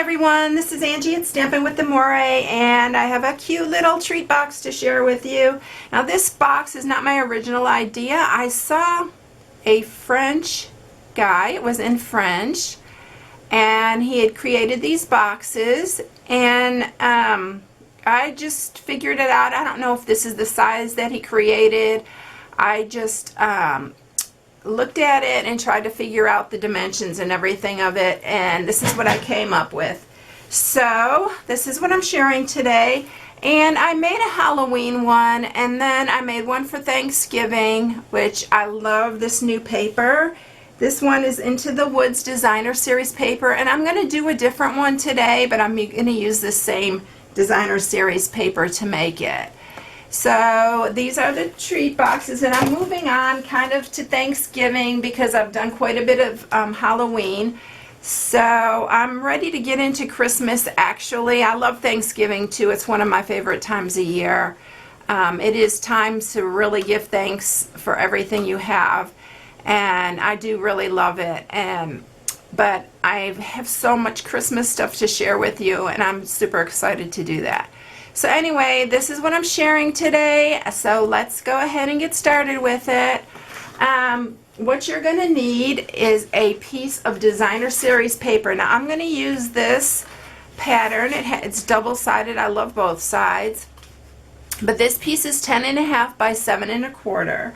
everyone, this is Angie at Stampin' with the More, and I have a cute little treat box to share with you. Now this box is not my original idea. I saw a French guy, it was in French, and he had created these boxes, and I just figured it out. I don't know if this is the size that he created. I just looked at it and tried to figure out the dimensions and everything of it, and this is what I came up with. So this is what I'm sharing today, and I made a Halloween one, and then I made one for Thanksgiving, which I love this new paper. This one is Into the Woods Designer Series paper, and I'm going to do a different one today, but I'm going to use the same Designer Series paper to make it. So these are the treat boxes, and I'm moving on kind of to Thanksgiving because I've done quite a bit of Halloween. So I'm ready to get into Christmas. Actually, I love Thanksgiving too. It's one of my favorite times of year. It is time to really give thanks for everything you have, and I do really love it. But I have so much Christmas stuff to share with you, and I'm super excited to do that. So anyway, this is what I'm sharing today, so let's go ahead and get started with it. What you're going to need is a piece of Designer Series paper. Now I'm going to use this pattern. It's double-sided. I love both sides. But this piece is 10.5 by 7.25.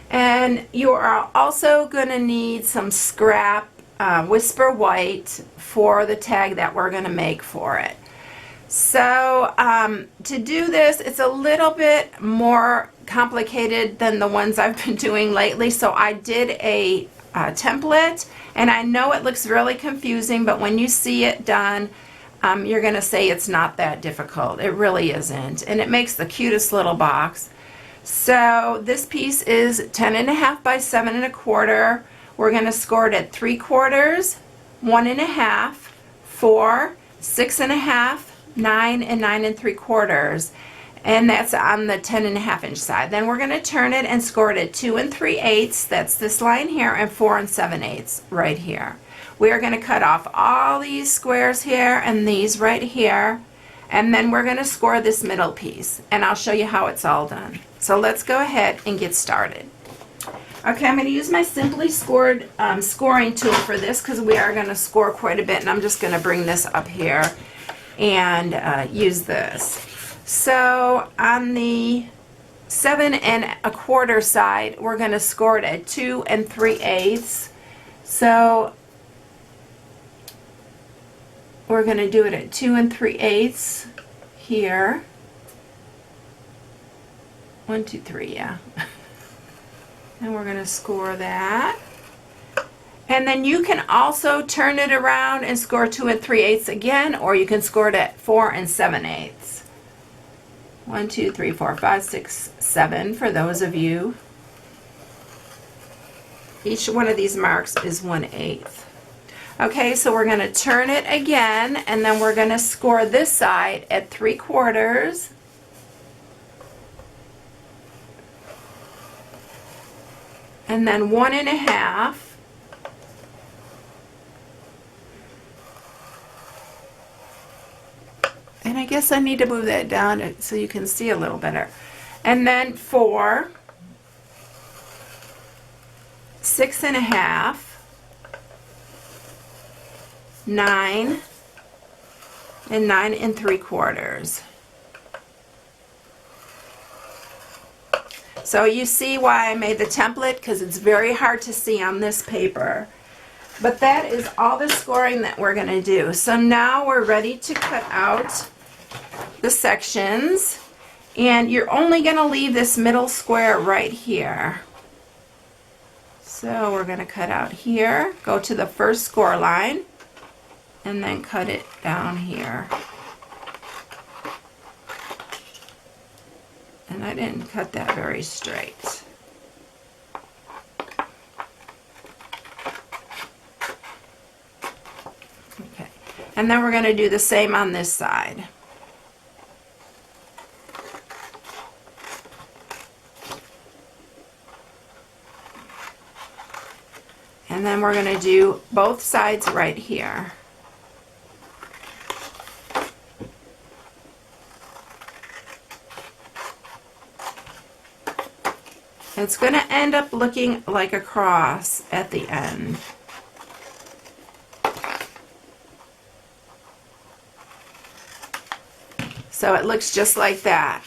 And you are also going to need some scrap Whisper White for the tag that we're going to make for it. So to do this, it's a little bit more complicated than the ones I've been doing lately. So I did a template, and I know it looks really confusing, but when you see it done, you're going to say it's not that difficult. It really isn't, and it makes the cutest little box. So this piece is 10.5 by 7.25. We're going to score it at 3/4, 1.5, 4, 6.5, 9, and 9 3/4, and that's on the 10.5 inch side. Then we're going to turn it and score it at 2 3/8. That's this line here, and 4 7/8 right here. We are going to cut off all these squares here and these right here, and then we're going to score this middle piece, and I'll show you how it's all done. So let's go ahead and get started. Okay, I'm going to use my Simply Scored scoring tool for this because we are going to score quite a bit, and I'm just going to bring this up here and use this. So on the 7.25 side, we're going to score it at 2 3/8. So we're going to do it at 2 3/8 here. 1 2 3, yeah. And we're going to score that. And then you can also turn it around and score 2 3/8 again, or you can score it at 4 7/8. 1 2 3 4 5 6 7 for those of you. Each one of these marks is 1/8. Okay, so we're going to turn it again, and then we're going to score this side at 3/4. And then 1.5. And I guess I need to move that down so you can see a little better. And then 4, 6.5, 9, and 9 3/4. So you see why I made the template, because it's very hard to see on this paper. But that is all the scoring that we're going to do. So now we're ready to cut out the sections, and you're only going to leave this middle square right here. So we're going to cut out here, go to the first score line, and then cut it down here. And I didn't cut that very straight. Okay, and then we're going to do the same on this side. And then we're going to do both sides right here. It's going to end up looking like a cross at the end. So it looks just like that.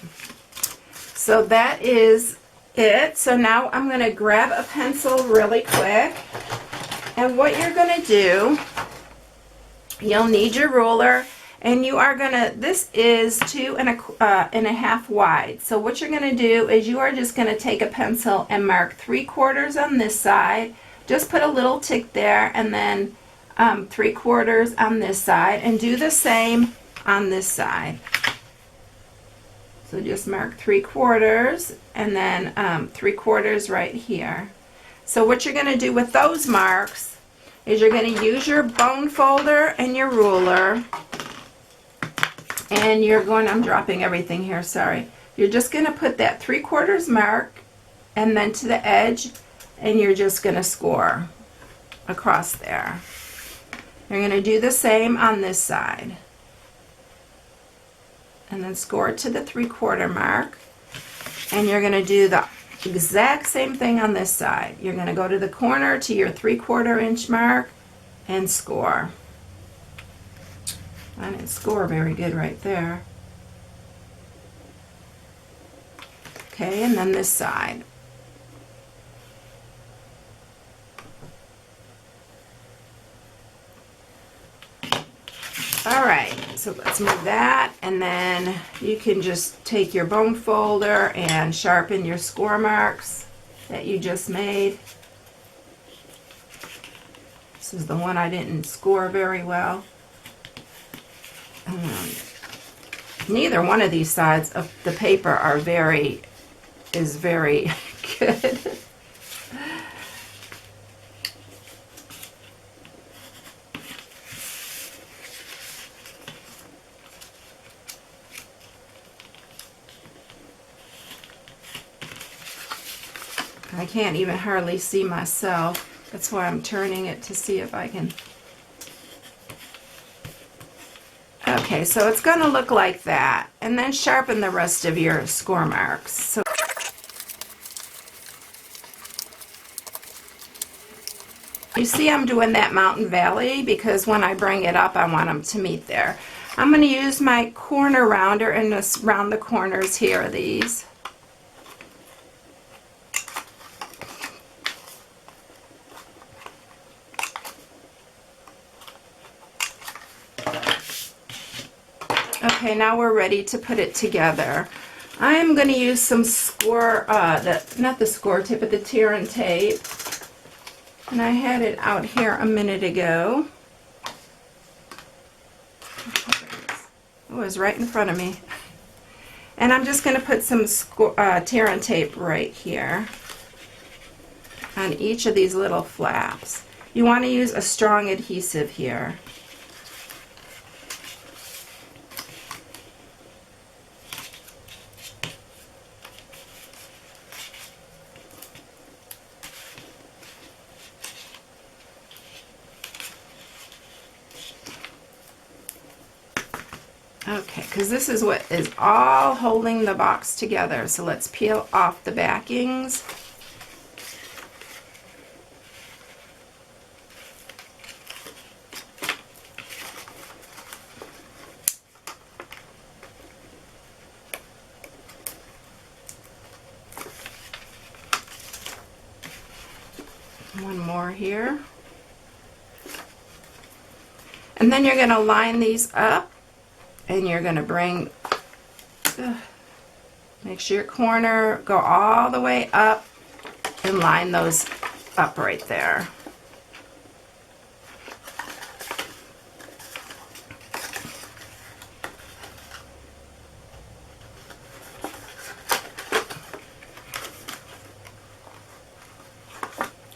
So that is it. So now I'm going to grab a pencil really quick. And what you're going to do, you'll need your ruler, and you are going to, this is 2.5 wide. So what you're going to do is you are just going to take a pencil and mark 3/4 on this side. Just put a little tick there, and then 3/4 on this side, and do the same on this side. So just mark 3/4 and then 3/4 right here. So what you're going to do with those marks is you're going to use your bone folder and your ruler, and you're going, I'm dropping everything here, sorry. You're just going to put that 3/4 mark and then to the edge, and you're just going to score across there. You're going to do the same on this side. And then score to the 3/4 mark, and you're going to do the exact same thing on this side. You're going to go to the corner to your 3/4 inch mark and score. I didn't score very good right there. Okay, and then this side. Alright, so let's move that, and then you can just take your bone folder and sharpen your score marks that you just made. This is the one I didn't score very well. Neither one of these sides of the paper are very good. I can't even hardly see myself. That's why I'm turning it to see if I can. Okay, so it's going to look like that. And then sharpen the rest of your score marks. So you see I'm doing that mountain valley because when I bring it up, I want them to meet there. I'm going to use my corner rounder and just round the corners here of these. Okay, now we're ready to put it together. I'm going to use some score, not the score tape, but the tear and tape. And I had it out here a minute ago. Oh, it was right in front of me. And I'm just going to put some tear and tape right here on each of these little flaps. You want to use a strong adhesive here. Okay, because this is what is all holding the box together. So let's peel off the backings. One more here. And then you're going to line these up. And you're going to bring, make sure your corner, go all the way up and line those up right there.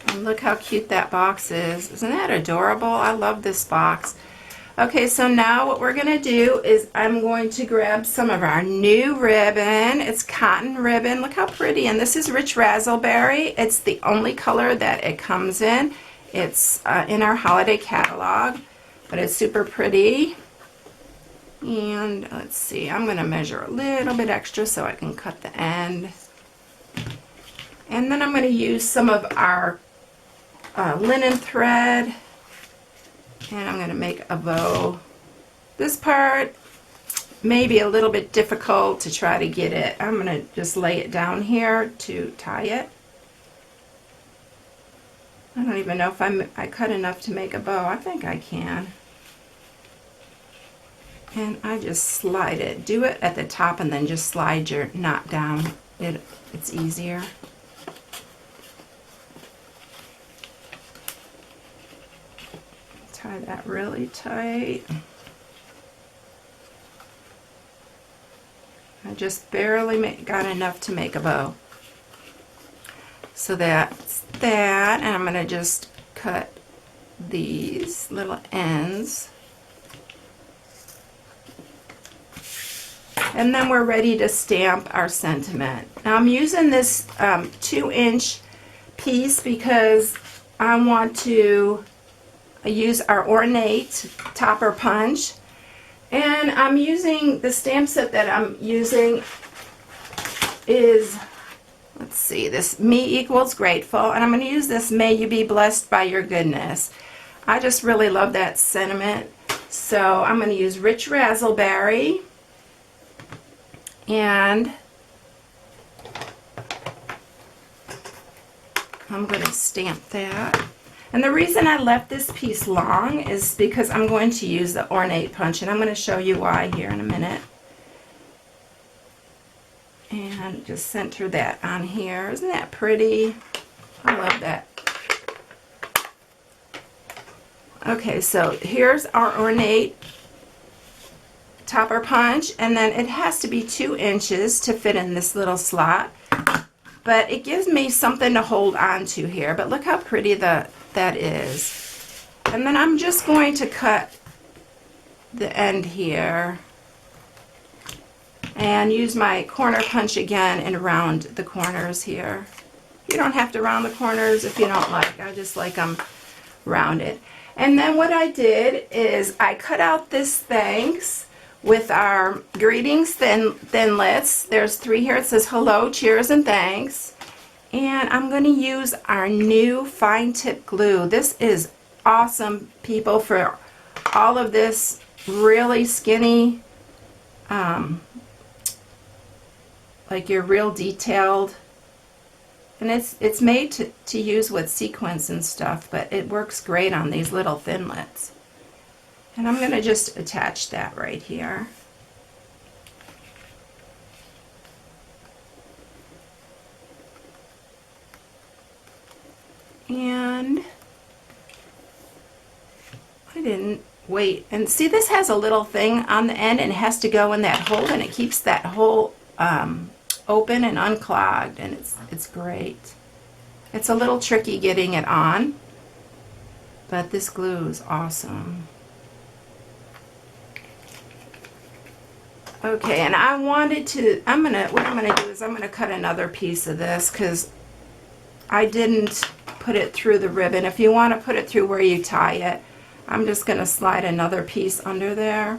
And look how cute that box is. Isn't that adorable? I love this box. Okay, so now what we're going to do is I'm going to grab some of our new ribbon. It's cotton ribbon. Look how pretty. And this is Rich Razzleberry. It's the only color that it comes in. It's in our holiday catalog, but it's super pretty. And let's see, I'm going to measure a little bit extra so I can cut the end. And then I'm going to use some of our linen thread, and I'm going to make a bow. This part may be a little bit difficult to try to get it. I'm going to just lay it down here to tie it. I don't even know if I cut enough to make a bow. I think I can. And I just slide it. Do it at the top and then just slide your knot down. It's easier. Tie that really tight. I just barely got enough to make a bow. So that's that, and I'm going to just cut these little ends. And then we're ready to stamp our sentiment. Now I'm using this 2-inch piece because I want to use our ornate topper punch. And I'm using the stamp set that I'm using is, let's see, this Me Equals Grateful, and I'm going to use this May You Be Blessed by Your Goodness. I just really love that sentiment, so I'm going to use Rich Razzleberry, and I'm going to stamp that. And the reason I left this piece long is because I'm going to use the ornate punch, and I'm going to show you why here in a minute. And just center that on here. Isn't that pretty? I love that. Okay, so here's our ornate topper punch, and then it has to be 2 inches to fit in this little slot. But it gives me something to hold on to here. But look how pretty that is. And then I'm just going to cut the end here and use my corner punch again and round the corners here. You don't have to round the corners if you don't like. I just like them rounded. And then what I did is I cut out this thanks with our greetings thinlits. There's 3 here. It says hello, cheers, and thanks. And I'm going to use our new fine tip glue. This is awesome, people, for all of this really skinny, like your real detailed. And it's made to use with sequins and stuff, but it works great on these little thinlits. And I'm going to just attach that right here. And I didn't wait. And see, this has a little thing on the end, and it has to go in that hole, and it keeps that hole open and unclogged, and it's great. It's a little tricky getting it on, but this glue is awesome. Okay, and I wanted to, what I'm gonna do is I'm gonna cut another piece of this because I didn't put it through the ribbon. If you want to put it through where you tie it, I'm just gonna slide another piece under there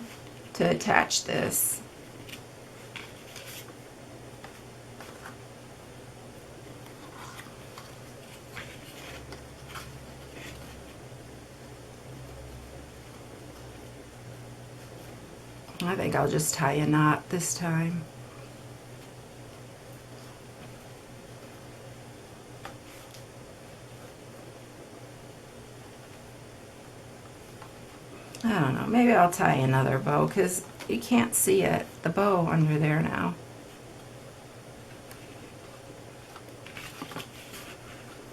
to attach this. I think I'll just tie a knot this time. I don't know, maybe I'll tie another bow because you can't see it, the bow under there now.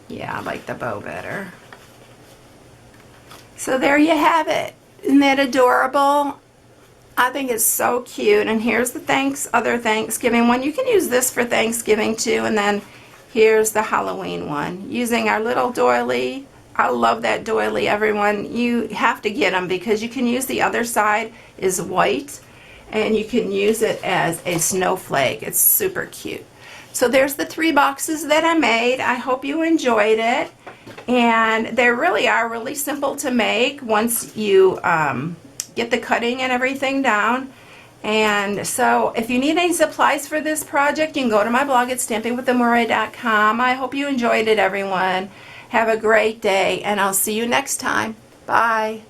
Yeah, I like the bow better. So there you have it. Isn't that adorable? I think it's so cute. And here's the other Thanksgiving one. You can use this for Thanksgiving too. And then here's the Halloween one. Using our little doily. I love that doily, everyone. You have to get them because you can use the other side is white. And you can use it as a snowflake. It's super cute. So there's the 3 boxes that I made. I hope you enjoyed it. And they really are really simple to make once you get the cutting and everything down. And so if you need any supplies for this project, you can go to my blog at stampingwiththemoray.com. I hope you enjoyed it, everyone. Have a great day, and I'll see you next time. Bye.